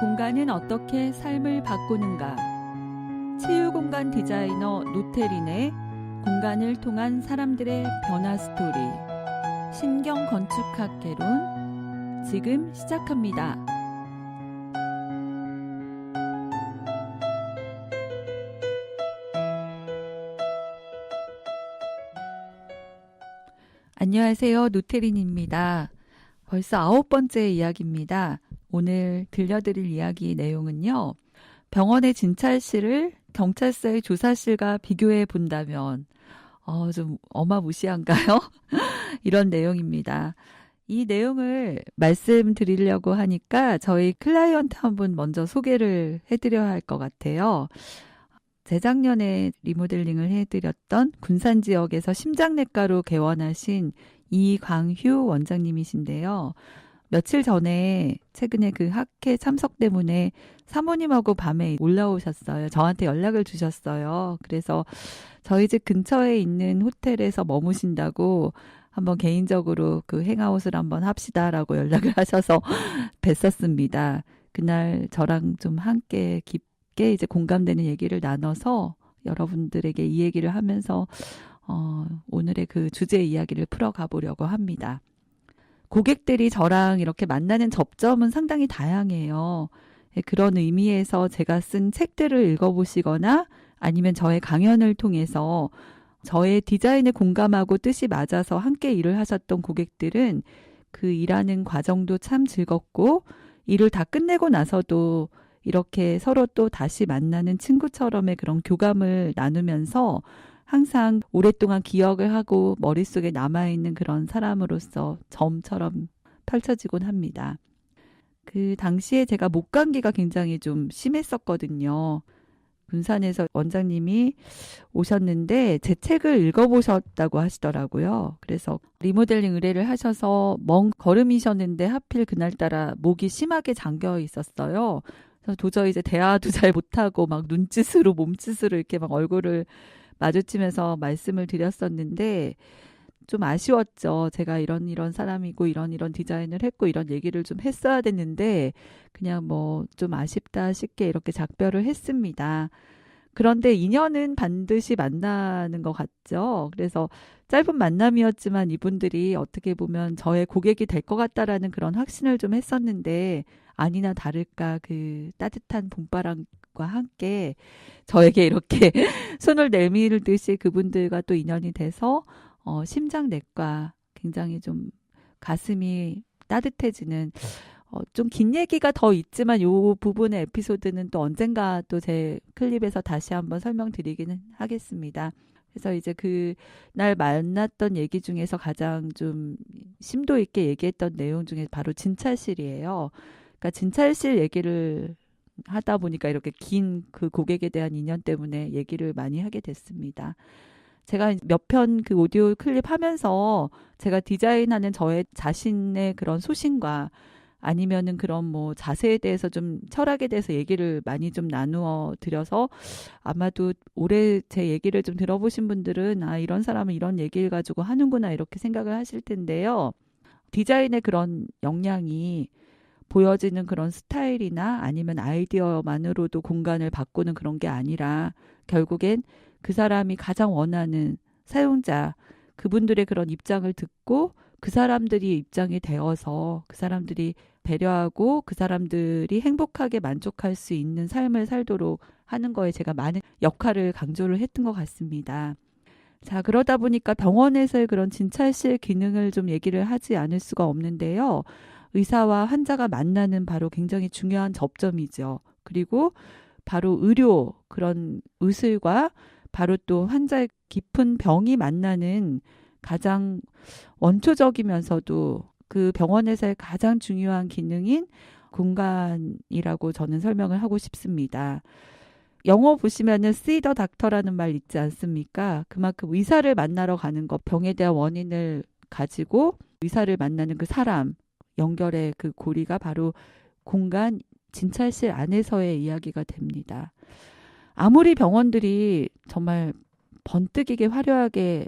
공간은 어떻게 삶을 바꾸는가? 치유공간 디자이너 노태린의 공간을 통한 사람들의 변화 스토리, 신경건축학개론, 지금 시작합니다. 안녕하세요. 노태린입니다. 벌써 9번째 이야기입니다. 오늘 들려드릴 이야기 내용은요. 병원의 진찰실을 경찰서의 조사실과 비교해 본다면 좀 어마무시한가요? 이런 내용입니다. 이 내용을 말씀드리려고 하니까 저희 클라이언트 한 분 먼저 소개를 해드려야 할 것 같아요. 재작년에 리모델링을 해드렸던 군산 지역에서 심장내과로 개원하신 이광휴 원장님이신데요. 며칠 전에 최근에 그 학회 참석 때문에 사모님하고 밤에 올라오셨어요. 저한테 연락을 주셨어요. 그래서 저희 집 근처에 있는 호텔에서 머무신다고 한번 개인적으로 그 행아웃을 한번 합시다라고 연락을 하셔서 뵀었습니다. 그날 저랑 좀 함께 깊게 이제 공감되는 얘기를 나눠서 여러분들에게 이 얘기를 하면서 오늘의 그 주제 이야기를 풀어가 보려고 합니다. 고객들이 저랑 이렇게 만나는 접점은 상당히 다양해요. 그런 의미에서 제가 쓴 책들을 읽어보시거나 아니면 저의 강연을 통해서 저의 디자인에 공감하고 뜻이 맞아서 함께 일을 하셨던 고객들은 그 일하는 과정도 참 즐겁고 일을 다 끝내고 나서도 이렇게 서로 또 다시 만나는 친구처럼의 그런 교감을 나누면서 항상 오랫동안 기억을 하고 머릿속에 남아있는 그런 사람으로서 점처럼 펼쳐지곤 합니다. 그 당시에 제가 목감기가 굉장히 좀 심했었거든요. 군산에서 원장님이 오셨는데 제 책을 읽어보셨다고 하시더라고요. 그래서 리모델링 의뢰를 하셔서 먼 걸음이셨는데 하필 그날따라 목이 심하게 잠겨 있었어요. 그래서 도저히 이제 대화도 잘 못하고 막 눈짓으로 몸짓으로 이렇게 막 얼굴을 마주치면서 말씀을 드렸었는데 좀 아쉬웠죠. 제가 이런 사람이고 이런 디자인을 했고 이런 얘기를 좀 했어야 됐는데 그냥 뭐 좀 아쉽다 싶게 이렇게 작별을 했습니다. 그런데 인연은 반드시 만나는 것 같죠. 그래서 짧은 만남이었지만 이분들이 어떻게 보면 저의 고객이 될 것 같다라는 그런 확신을 좀 했었는데 아니나 다를까 그 따뜻한 봄바람과 함께 저에게 이렇게 손을 내밀듯이 그분들과 또 인연이 돼서 심장내과 굉장히 좀 가슴이 따뜻해지는 좀 긴 얘기가 더 있지만 이 부분의 에피소드는 또 언젠가 또 제 클립에서 다시 한번 설명드리기는 하겠습니다. 그래서 이제 그날 만났던 얘기 중에서 가장 좀 심도 있게 얘기했던 내용 중에 바로 진찰실이에요. 그러니까 진찰실 얘기를 하다 보니까 이렇게 긴 그 고객에 대한 인연 때문에 얘기를 많이 하게 됐습니다. 제가 몇 편 그 오디오 클립 하면서 제가 디자인하는 저의 자신의 그런 소신과 아니면은 그런 뭐 자세에 대해서 좀 철학에 대해서 얘기를 많이 좀 나누어 드려서 아마도 올해 제 얘기를 좀 들어보신 분들은 이런 사람은 이런 얘기를 가지고 하는구나 이렇게 생각을 하실 텐데요. 디자인의 그런 역량이 보여지는 그런 스타일이나 아니면 아이디어만으로도 공간을 바꾸는 그런 게 아니라 결국엔 그 사람이 가장 원하는 사용자, 그분들의 그런 입장을 듣고 그 사람들이 입장이 되어서 그 사람들이 배려하고 그 사람들이 행복하게 만족할 수 있는 삶을 살도록 하는 거에 제가 많은 역할을 강조를 했던 것 같습니다. 자, 그러다 보니까 병원에서의 그런 진찰실 기능을 좀 얘기를 하지 않을 수가 없는데요. 의사와 환자가 만나는 바로 굉장히 중요한 접점이죠. 그리고 바로 의료, 그런 의술과 바로 또 환자의 깊은 병이 만나는 가장 원초적이면서도 그 병원에서의 가장 중요한 기능인 공간이라고 저는 설명을 하고 싶습니다. 영어 보시면은 see the doctor라는 말 있지 않습니까? 그만큼 의사를 만나러 가는 것, 병에 대한 원인을 가지고 의사를 만나는 그 사람, 연결의 그 고리가 바로 공간 진찰실 안에서의 이야기가 됩니다. 아무리 병원들이 정말 번뜩이게 화려하게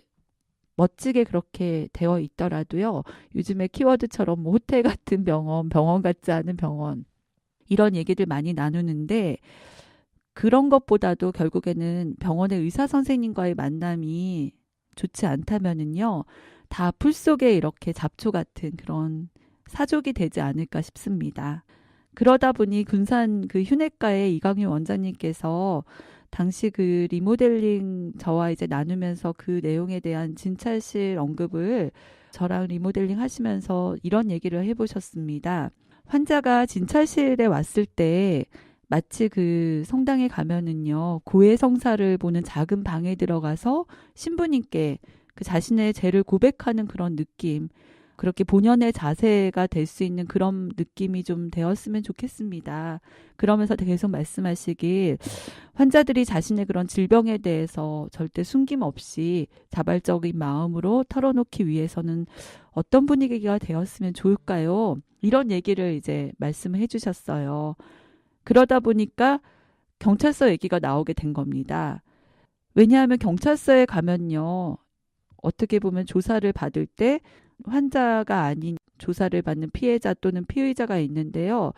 멋지게 그렇게 되어 있더라도요. 요즘에 키워드처럼 뭐 호텔 같은 병원, 병원 같지 않은 병원 이런 얘기를 많이 나누는데 그런 것보다도 결국에는 병원의 의사 선생님과의 만남이 좋지 않다면은요. 다 풀 속에 이렇게 잡초 같은 그런 사족이 되지 않을까 싶습니다. 그러다 보니 군산 그 휴내과의 이강유 원장님께서 당시 그 리모델링 저와 이제 나누면서 그 내용에 대한 진찰실 언급을 저랑 리모델링 하시면서 이런 얘기를 해보셨습니다. 환자가 진찰실에 왔을 때 마치 그 성당에 가면은요, 고해성사를 보는 작은 방에 들어가서 신부님께 그 자신의 죄를 고백하는 그런 느낌, 그렇게 본연의 자세가 될 수 있는 그런 느낌이 좀 되었으면 좋겠습니다. 그러면서 계속 말씀하시길 환자들이 자신의 그런 질병에 대해서 절대 숨김없이 자발적인 마음으로 털어놓기 위해서는 어떤 분위기가 되었으면 좋을까요? 이런 얘기를 이제 말씀을 해주셨어요. 그러다 보니까 경찰서 얘기가 나오게 된 겁니다. 왜냐하면 경찰서에 가면요. 어떻게 보면 조사를 받을 때 환자가 아닌 조사를 받는 피해자 또는 피의자가 있는데요.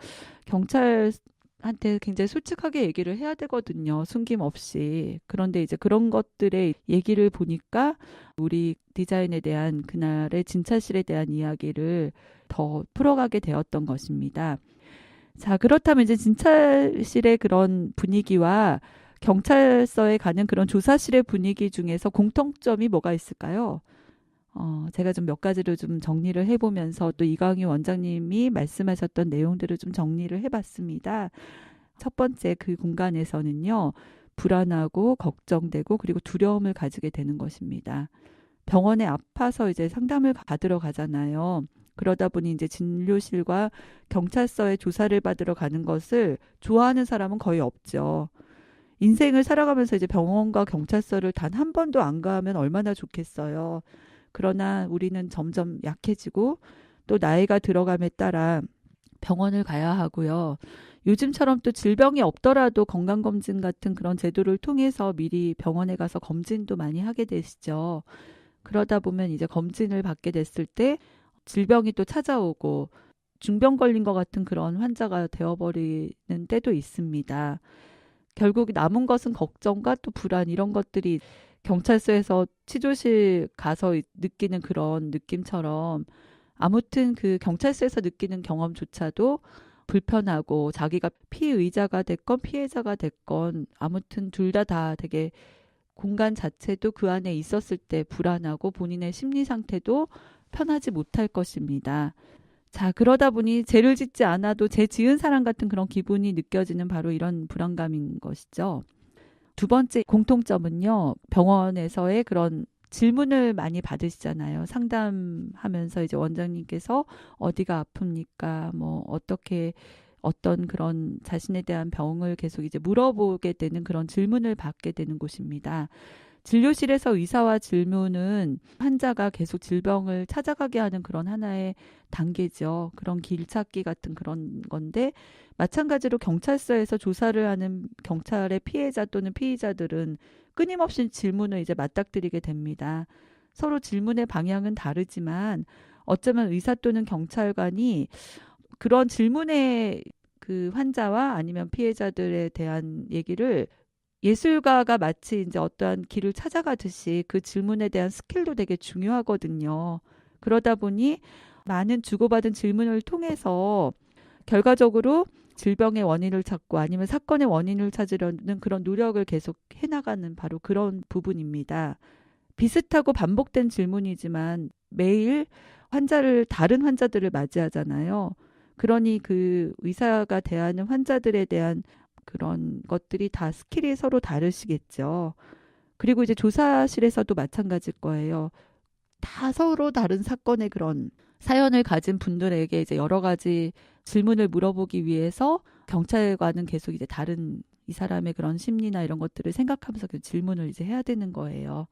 경찰한테 굉장히 솔직하게 얘기를 해야 되거든요. 숨김없이. 그런데 이제 그런 것들의 얘기를 보니까 우리 디자인에 대한 그날의 진찰실에 대한 이야기를 더 풀어가게 되었던 것입니다. 자, 그렇다면 이제 진찰실의 그런 분위기와 경찰서에 가는 그런 조사실의 분위기 중에서 공통점이 뭐가 있을까요? 제가 좀 몇 가지를 좀 정리를 해보면서 또 이강유 원장님이 말씀하셨던 내용들을 좀 정리를 해봤습니다. 첫 번째 그 공간에서는요, 불안하고 걱정되고 그리고 두려움을 가지게 되는 것입니다. 병원에 아파서 이제 상담을 받으러 가잖아요. 그러다 보니 이제 진료실과 경찰서에 조사를 받으러 가는 것을 좋아하는 사람은 거의 없죠. 인생을 살아가면서 이제 병원과 경찰서를 단 한 번도 안 가면 얼마나 좋겠어요. 그러나 우리는 점점 약해지고 또 나이가 들어감에 따라 병원을 가야 하고요. 요즘처럼 또 질병이 없더라도 건강검진 같은 그런 제도를 통해서 미리 병원에 가서 검진도 많이 하게 되시죠. 그러다 보면 이제 검진을 받게 됐을 때 질병이 또 찾아오고 중병 걸린 것 같은 그런 환자가 되어버리는 때도 있습니다. 결국 남은 것은 걱정과 또 불안 이런 것들이 경찰서에서 치료실 가서 느끼는 그런 느낌처럼 아무튼 그 경찰서에서 느끼는 경험조차도 불편하고 자기가 피의자가 됐건 피해자가 됐건 아무튼 둘 다 되게 공간 자체도 그 안에 있었을 때 불안하고 본인의 심리 상태도 편하지 못할 것입니다. 자, 그러다 보니 죄를 짓지 않아도 죄 지은 사람 같은 그런 기분이 느껴지는 바로 이런 불안감인 것이죠. 두 번째 공통점은요, 병원에서의 그런 질문을 많이 받으시잖아요. 상담하면서 이제 원장님께서 어디가 아픕니까? 뭐, 어떻게, 어떤 그런 자신에 대한 병을 계속 이제 물어보게 되는 그런 질문을 받게 되는 곳입니다. 진료실에서 의사와 질문은 환자가 계속 질병을 찾아가게 하는 그런 하나의 단계죠. 그런 길찾기 같은 그런 건데 마찬가지로 경찰서에서 조사를 하는 경찰의 피해자 또는 피의자들은 끊임없이 질문을 이제 맞닥뜨리게 됩니다. 서로 질문의 방향은 다르지만 어쩌면 의사 또는 경찰관이 그런 질문에 그 환자와 아니면 피해자들에 대한 얘기를 예술가가 마치 이제 어떠한 길을 찾아가듯이 그 질문에 대한 스킬도 되게 중요하거든요. 그러다 보니 많은 주고받은 질문을 통해서 결과적으로 질병의 원인을 찾고 아니면 사건의 원인을 찾으려는 그런 노력을 계속 해나가는 바로 그런 부분입니다. 비슷하고 반복된 질문이지만 매일 다른 환자들을 맞이하잖아요. 그러니 그 의사가 대하는 환자들에 대한 그런 것들이 다 스킬이 서로 다르시겠죠. 그리고 이제 조사실에서도 마찬가지일 거예요. 다 서로 다른 사건의 그런 사연을 가진 분들에게 이제 여러 가지 질문을 물어보기 위해서 경찰관은 계속 이제 다른 이 사람의 그런 심리나 이런 것들을 생각하면서 그 질문을 이제 해야 되는 거예요.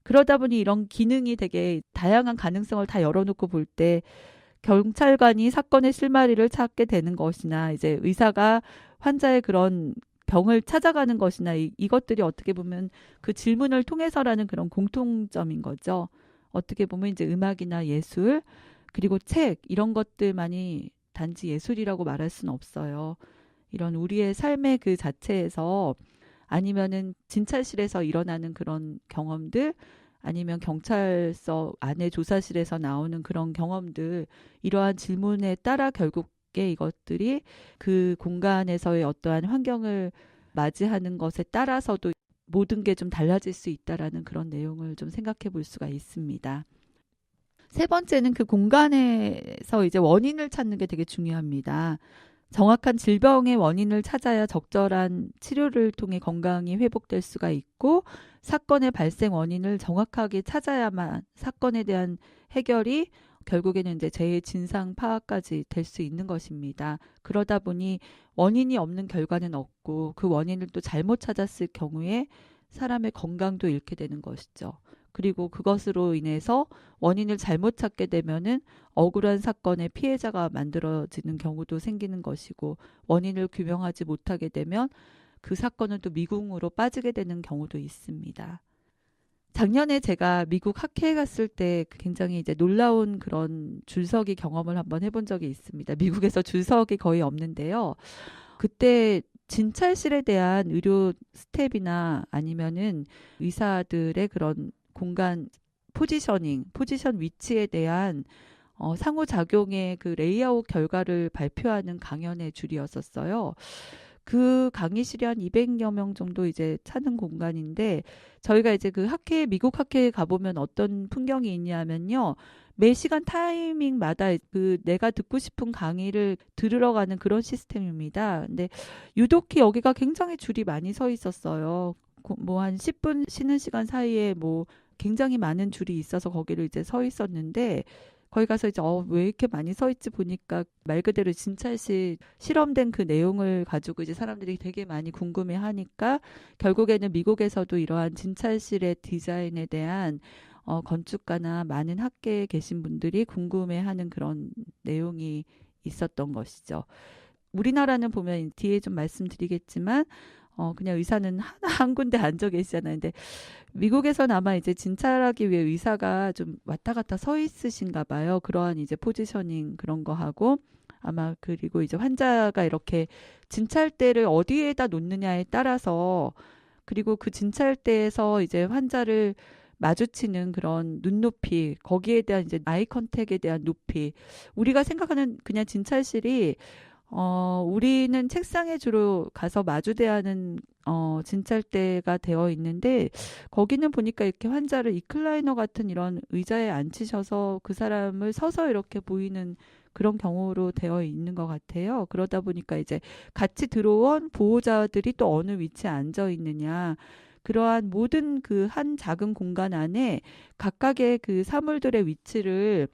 그러다 보니 이런 기능이 되게 다양한 가능성을 다 열어놓고 볼 때 경찰관이 사건의 실마리를 찾게 되는 것이나 이제 의사가 환자의 그런 병을 찾아가는 것이나 이것들이 어떻게 보면 그 질문을 통해서라는 그런 공통점인 거죠. 어떻게 보면 이제 음악이나 예술 그리고 책 이런 것들만이 단지 예술이라고 말할 수는 없어요. 이런 우리의 삶의 그 자체에서 아니면은 진찰실에서 일어나는 그런 경험들 아니면 경찰서 안에 조사실에서 나오는 그런 경험들 이러한 질문에 따라 결국에 이것들이 그 공간에서의 어떠한 환경을 맞이하는 것에 따라서도 모든 게 좀 달라질 수 있다라는 그런 내용을 좀 생각해 볼 수가 있습니다. 세 번째는 그 공간에서 이제 원인을 찾는 게 되게 중요합니다. 정확한 질병의 원인을 찾아야 적절한 치료를 통해 건강이 회복될 수가 있고 사건의 발생 원인을 정확하게 찾아야만 사건에 대한 해결이 결국에는 이제 재해 진상 파악까지 될 수 있는 것입니다. 그러다 보니 원인이 없는 결과는 없고 그 원인을 또 잘못 찾았을 경우에 사람의 건강도 잃게 되는 것이죠. 그리고 그것으로 인해서 원인을 잘못 찾게 되면은 억울한 사건의 피해자가 만들어지는 경우도 생기는 것이고 원인을 규명하지 못하게 되면 그 사건은 또 미궁으로 빠지게 되는 경우도 있습니다. 작년에 제가 미국 학회에 갔을 때 굉장히 이제 놀라운 그런 줄서기 경험을 한번 해본 적이 있습니다. 미국에서 줄서기 거의 없는데요. 그때 진찰실에 대한 의료 스텝이나 아니면은 의사들의 그런 공간 포지션 위치에 대한 상호작용의 그 레이아웃 결과를 발표하는 강연의 줄이었었어요. 그 강의실이 한 200여 명 정도 이제 차는 공간인데 저희가 이제 그 미국 학회에 가보면 어떤 풍경이 있냐면요. 매 시간 타이밍마다 그 내가 듣고 싶은 강의를 들으러 가는 그런 시스템입니다. 근데 유독히 여기가 굉장히 줄이 많이 서 있었어요. 뭐 한 10분 쉬는 시간 사이에 뭐 굉장히 많은 줄이 있어서 거기를 이제 서 있었는데 거기 가서 이제 왜 이렇게 많이 서 있지 보니까 말 그대로 진찰실 실험된 그 내용을 가지고 이제 사람들이 되게 많이 궁금해 하니까 결국에는 미국에서도 이러한 진찰실의 디자인에 대한 건축가나 많은 학계에 계신 분들이 궁금해하는 그런 내용이 있었던 것이죠. 우리나라는 보면 뒤에 좀 말씀드리겠지만 그냥 의사는 한 군데 앉아 계시잖아요. 근데 미국에서는 아마 이제 진찰하기 위해 의사가 좀 왔다 갔다 서 있으신가 봐요. 그러한 이제 포지셔닝 그런 거 하고 아마 그리고 이제 환자가 이렇게 진찰대를 어디에다 놓느냐에 따라서 그리고 그 진찰대에서 이제 환자를 마주치는 그런 눈높이, 거기에 대한 이제 아이 컨택에 대한 높이. 우리가 생각하는 그냥 진찰실이 우리는 책상에 주로 가서 마주대하는 진찰대가 되어 있는데 거기는 보니까 이렇게 환자를 리클라이너 같은 이런 의자에 앉히셔서 그 사람을 서서 이렇게 보이는 그런 경우로 되어 있는 것 같아요. 그러다 보니까 이제 같이 들어온 보호자들이 또 어느 위치에 앉아 있느냐. 그러한 모든 그 한 작은 공간 안에 각각의 그 사물들의 위치를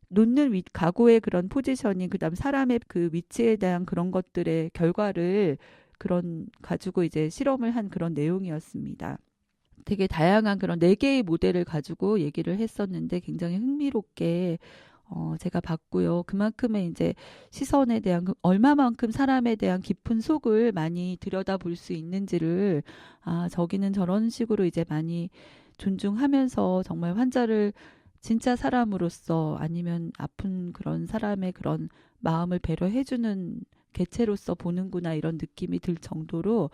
놓는 가구의 그런 포지셔닝, 그다음 사람의 그 위치에 대한 그런 것들의 결과를 그런 가지고 이제 실험을 한 그런 내용이었습니다. 되게 다양한 그런 4개의 모델을 가지고 얘기를 했었는데 굉장히 흥미롭게 제가 봤고요. 그만큼의 이제 시선에 대한 얼마만큼 사람에 대한 깊은 속을 많이 들여다볼 수 있는지를 저기는 저런 식으로 이제 많이 존중하면서 정말 환자를 진짜 사람으로서 아니면 아픈 그런 사람의 그런 마음을 배려해주는 개체로서 보는구나 이런 느낌이 들 정도로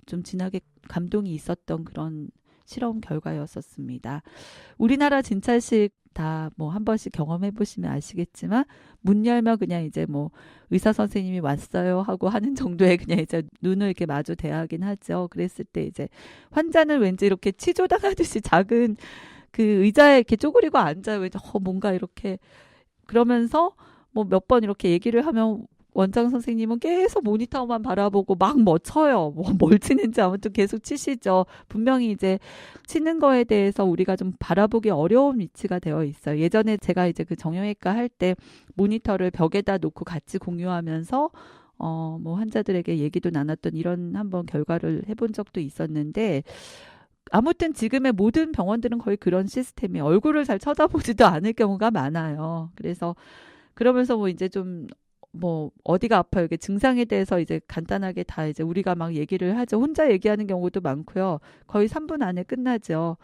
좀 진하게 감동이 있었던 그런 실험 결과였었습니다. 우리나라 진찰실 다 뭐 한 번씩 경험해 보시면 아시겠지만 문 열면 그냥 이제 뭐 의사 선생님이 왔어요 하고 하는 정도의 그냥 이제 눈을 이렇게 마주 대하긴 하죠. 그랬을 때 이제 환자는 왠지 이렇게 치조당하듯이 작은 그 의자에 이렇게 쪼그리고 앉아요. 왠지 뭔가 이렇게 그러면서 뭐 몇 번 이렇게 얘기를 하면 원장 선생님은 계속 모니터만 바라보고 막 쳐요. 뭘 치는지 아무튼 계속 치시죠. 분명히 이제 치는 거에 대해서 우리가 좀 바라보기 어려운 위치가 되어 있어요. 예전에 제가 이제 그 정형외과 할 때 모니터를 벽에다 놓고 같이 공유하면서 뭐 환자들에게 얘기도 나눴던 이런 한번 결과를 해본 적도 있었는데 아무튼 지금의 모든 병원들은 거의 그런 시스템이에요. 얼굴을 잘 쳐다보지도 않을 경우가 많아요. 그래서 그러면서 뭐 이제 좀 뭐 어디가 아파요. 이게 증상에 대해서 이제 간단하게 다 이제 우리가 막 얘기를 하죠. 혼자 얘기하는 경우도 많고요. 거의 3분 안에 끝나죠.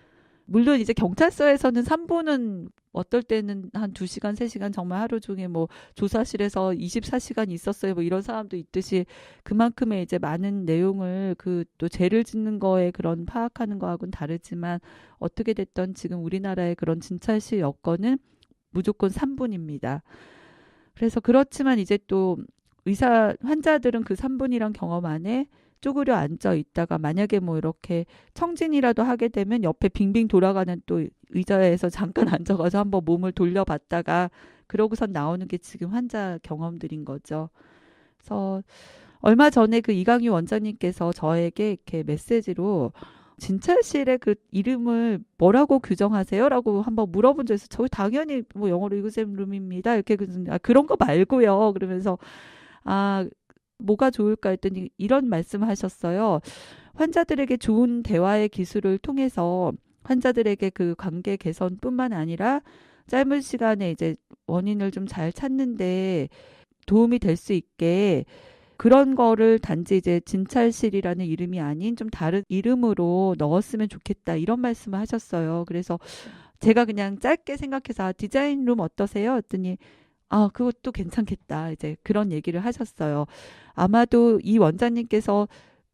물론 이제 경찰서에서는 3부는 어떨 때는 한 2시간, 3시간 정말 하루 종일 뭐 조사실에서 24시간 있었어요. 뭐 이런 사람도 있듯이 그만큼의 이제 많은 내용을 그 또 죄를 짓는 거에 그런 파악하는 거하고는 다르지만 어떻게 됐던 지금 우리나라의 그런 진찰실 여건은 무조건 3분입니다. 그래서 그렇지만 이제 또 환자들은 그 3분이란 경험 안에 쪼그려 앉아 있다가 만약에 뭐 이렇게 청진이라도 하게 되면 옆에 빙빙 돌아가는 또 의자에서 잠깐 앉아가서 한번 몸을 돌려봤다가 그러고선 나오는 게 지금 환자 경험들인 거죠. 그래서 얼마 전에 그 이강유 원장님께서 저에게 이렇게 메시지로 진찰실의 그 이름을 뭐라고 규정하세요? 라고 한번 물어본 적이 있어요. 저 당연히 뭐 영어로 exam room입니다. 이렇게 그런 거 말고요. 그러면서 아, 뭐가 좋을까 했더니 이런 말씀하셨어요. 환자들에게 좋은 대화의 기술을 통해서 환자들에게 그 관계 개선뿐만 아니라 짧은 시간에 이제 원인을 좀 잘 찾는데 도움이 될 수 있게 그런 거를 단지 이제 진찰실이라는 이름이 아닌 좀 다른 이름으로 넣었으면 좋겠다 이런 말씀을 하셨어요. 그래서 제가 그냥 짧게 생각해서 디자인룸 어떠세요? 했더니 그것도 괜찮겠다. 이제 그런 얘기를 하셨어요. 아마도 이 원장님께서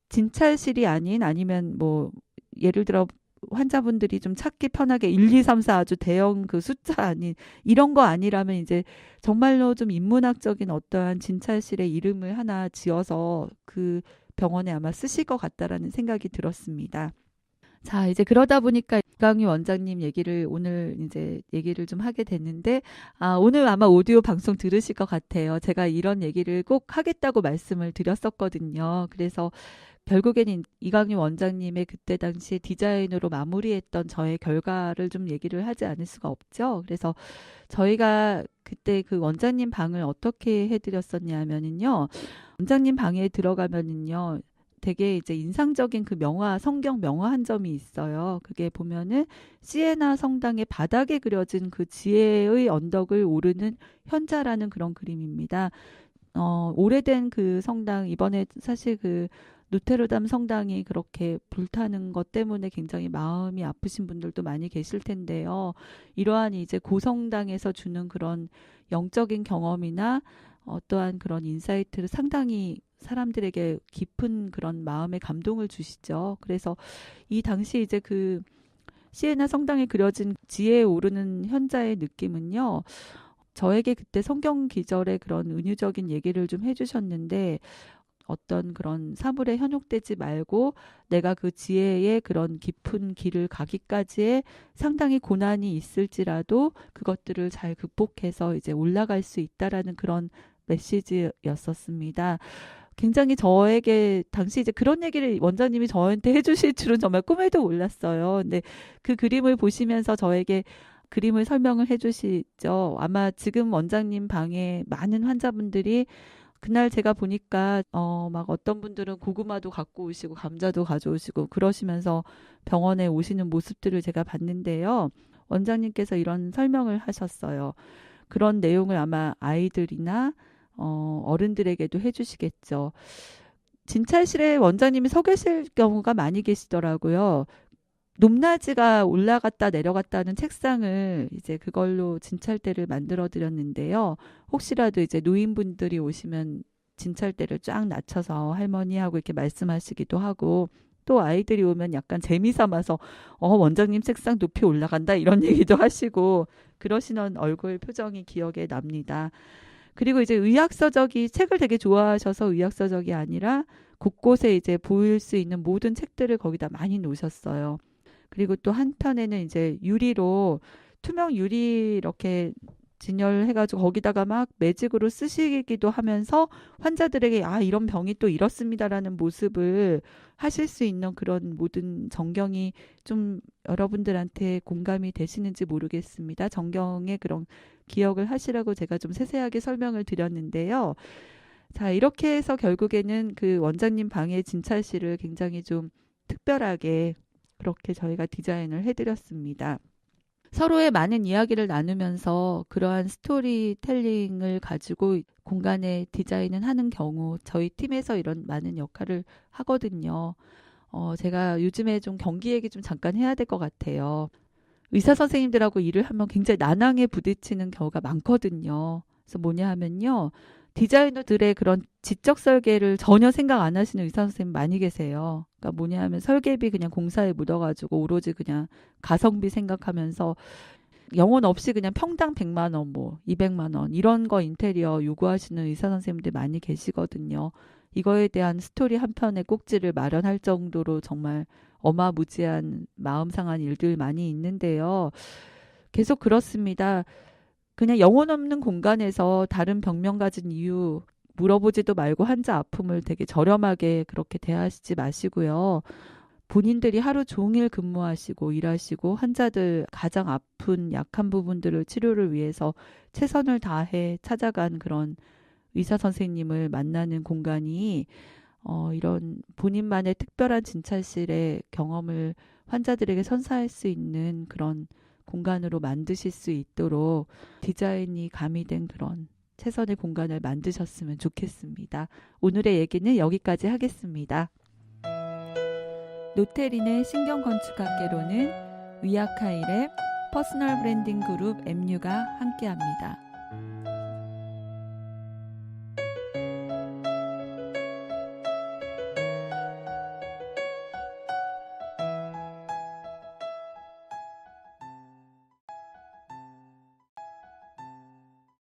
진찰실이 아니면 뭐 예를 들어 환자분들이 좀 찾기 편하게 1, 2, 3, 4 아주 대형 그 숫자 아닌 이런 거 아니라면 이제 정말로 좀 인문학적인 어떠한 진찰실의 이름을 하나 지어서 그 병원에 아마 쓰실 것 같다라는 생각이 들었습니다. 자, 이제 그러다 보니까 이강유 원장님 오늘 이제 얘기를 좀 하게 됐는데, 오늘 아마 오디오 방송 들으실 것 같아요. 제가 이런 얘기를 꼭 하겠다고 말씀을 드렸었거든요. 그래서 결국에는 이강유 원장님의 그때 당시에 디자인으로 마무리했던 저의 결과를 좀 얘기를 하지 않을 수가 없죠. 그래서 저희가 그때 그 원장님 방을 어떻게 해드렸었냐면요. 원장님 방에 들어가면은요. 되게 이제 인상적인 그 성경 명화 한 점이 있어요. 그게 보면은 시에나 성당의 바닥에 그려진 그 지혜의 언덕을 오르는 현자라는 그런 그림입니다. 오래된 그 성당, 이번에 사실 그 노트르담 성당이 그렇게 불타는 것 때문에 굉장히 마음이 아프신 분들도 많이 계실 텐데요. 이러한 이제 고성당에서 주는 그런 영적인 경험이나 어떠한 그런 인사이트를 상당히 사람들에게 깊은 그런 마음의 감동을 주시죠. 그래서 이 당시 이제 그 시에나 성당에 그려진 지혜에 오르는 현자의 느낌은요. 저에게 그때 성경 기절의 그런 은유적인 얘기를 좀 해주셨는데 어떤 그런 사물에 현혹되지 말고 내가 그 지혜의 그런 깊은 길을 가기까지의 상당히 고난이 있을지라도 그것들을 잘 극복해서 이제 올라갈 수 있다라는 그런 메시지였었습니다. 굉장히 저에게 당시 이제 그런 얘기를 원장님이 저한테 해주실 줄은 정말 꿈에도 몰랐어요. 근데 그 그림을 보시면서 저에게 그림을 설명을 해주시죠. 아마 지금 원장님 방에 많은 환자분들이 그날 제가 보니까 막 어떤 분들은 고구마도 갖고 오시고 감자도 가져오시고 그러시면서 병원에 오시는 모습들을 제가 봤는데요. 원장님께서 이런 설명을 하셨어요. 그런 내용을 아마 아이들이나 어른들에게도 해주시겠죠. 진찰실에 원장님이 서 계실 경우가 많이 계시더라고요. 높낮이가 올라갔다 내려갔다는 책상을 이제 그걸로 진찰대를 만들어 드렸는데요. 혹시라도 이제 노인분들이 오시면 진찰대를 쫙 낮춰서 할머니하고 이렇게 말씀하시기도 하고 또 아이들이 오면 약간 재미삼아서 원장님 책상 높이 올라간다 이런 얘기도 하시고 그러시는 얼굴 표정이 기억에 납니다. 그리고 이제 책을 되게 좋아하셔서 의학서적이 아니라 곳곳에 이제 보일 수 있는 모든 책들을 거기다 많이 놓으셨어요. 그리고 또 한편에는 이제 투명 유리 이렇게 진열해가지고 거기다가 막 매직으로 쓰시기도 하면서 환자들에게 이런 병이 또 이렇습니다라는 모습을 하실 수 있는 그런 모든 전경이 좀 여러분들한테 공감이 되시는지 모르겠습니다. 전경의 그런 기억을 하시라고 제가 좀 세세하게 설명을 드렸는데요. 자, 이렇게 해서 결국에는 그 원장님 방의 진찰실을 굉장히 좀 특별하게 그렇게 저희가 디자인을 해드렸습니다. 서로의 많은 이야기를 나누면서 그러한 스토리텔링을 가지고 공간에 디자인을 하는 경우 저희 팀에서 이런 많은 역할을 하거든요. 제가 요즘에 좀 경기 얘기 좀 잠깐 해야 될 것 같아요. 의사 선생님들하고 일을 하면 굉장히 난항에 부딪히는 경우가 많거든요. 그래서 뭐냐 하면요. 디자이너들의 그런 지적 설계를 전혀 생각 안 하시는 의사 선생님 많이 계세요. 그러니까 뭐냐 하면 설계비 그냥 공사에 묻어가지고 오로지 그냥 가성비 생각하면서 영혼 없이 그냥 평당 100만 원, 뭐 200만 원 이런 거 인테리어 요구하시는 의사 선생님들 많이 계시거든요. 이거에 대한 스토리 한 편의 꼭지를 마련할 정도로 정말 어마무지한 마음 상한 일들 많이 있는데요. 계속 그렇습니다. 그냥 영혼 없는 공간에서 다른 병명 가진 이유 물어보지도 말고 환자 아픔을 되게 저렴하게 그렇게 대하시지 마시고요. 본인들이 하루 종일 근무하시고 일하시고 환자들 가장 아픈 약한 부분들을 치료를 위해서 최선을 다해 찾아간 그런 의사 선생님을 만나는 공간이 이런 본인만의 특별한 진찰실의 경험을 환자들에게 선사할 수 있는 그런 공간으로 만드실 수 있도록 디자인이 가미된 그런 최선의 공간을 만드셨으면 좋겠습니다. 오늘의 얘기는 여기까지 하겠습니다. 노테린의 신경건축학개론은 위아카이랩 퍼스널 브랜딩 그룹 MU가 함께합니다.